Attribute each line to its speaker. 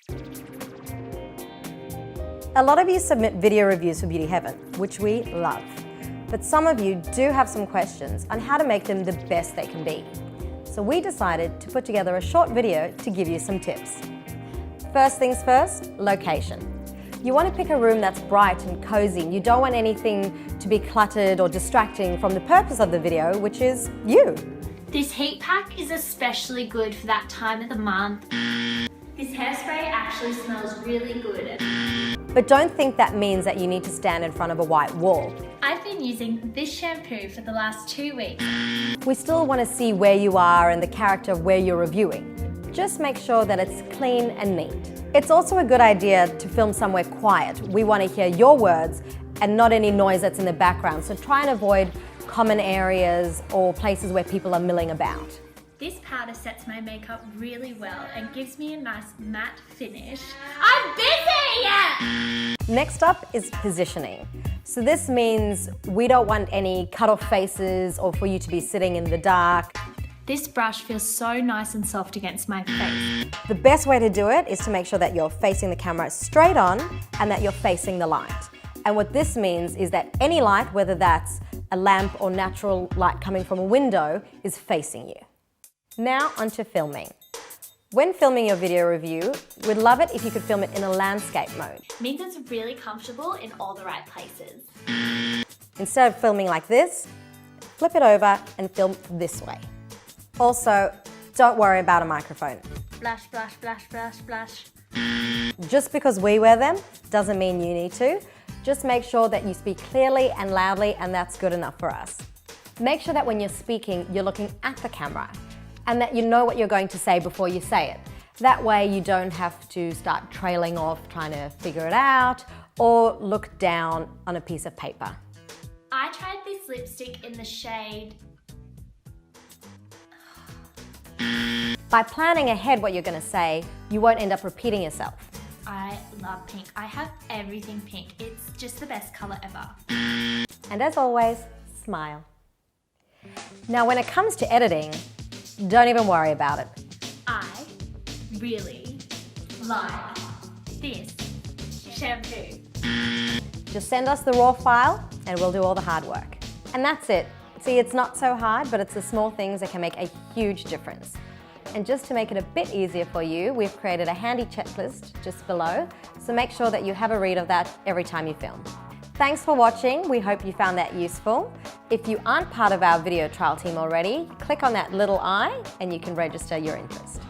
Speaker 1: A lot of you submit video reviews for Beauty Heaven, which we love. But some of you do have some questions on how to make them the best they can be. So we decided to put together a short video to give you some tips. First things first, location. You want to pick a room that's bright and cozy. You don't want anything to be cluttered or distracting from the purpose of the video, which is you.
Speaker 2: This heat pack is especially good for that time of the month. This hairspray actually smells really good.
Speaker 1: But don't think that means that you need to stand in front of a white wall.
Speaker 2: I've been using this shampoo for the last 2 weeks.
Speaker 1: We still want to see where you are and the character of where you're reviewing. Just make sure that it's clean and neat. It's also a good idea to film somewhere quiet. We want to hear your words and not any noise that's in the background, so try and avoid common areas or places where people are milling about.
Speaker 2: This powder sets my makeup really well and gives me a nice matte finish. I'm busy!
Speaker 1: Next up is positioning. So this means we don't want any cut-off faces or for you to be sitting in the dark.
Speaker 2: This brush feels so nice and soft against my face.
Speaker 1: The best way to do it is to make sure that you're facing the camera straight on and that you're facing the light. And what this means is that any light, whether that's a lamp or natural light coming from a window, is facing you. Now onto filming. When filming your video review, we'd love it if you could film it in a landscape mode.
Speaker 2: Means it's really comfortable in all the right places.
Speaker 1: Instead of filming like this, flip it over and film this way. Also, don't worry about a microphone.
Speaker 2: Flash, flash, flash, flash, flash.
Speaker 1: Just because we wear them doesn't mean you need to. Just make sure that you speak clearly and loudly, and that's good enough for us. Make sure that when you're speaking, you're looking at the camera and that you know what you're going to say before you say it. That way you don't have to start trailing off trying to figure it out or look down on a piece of paper.
Speaker 2: I tried this lipstick in the shade.
Speaker 1: By planning ahead what you're going to say, you won't end up repeating yourself.
Speaker 2: I love pink. I have everything pink. It's just the best color ever.
Speaker 1: And as always, smile. Now when it comes to editing, don't even worry about it.
Speaker 2: I really like this shampoo.
Speaker 1: Just send us the raw file and we'll do all the hard work. And that's it. See, it's not so hard, but it's the small things that can make a huge difference. And just to make it a bit easier for you, we've created a handy checklist just below, so make sure that you have a read of that every time you film. Thanks for watching. We hope you found that useful. If you aren't part of our video trial team already, click on that little I and you can register your interest.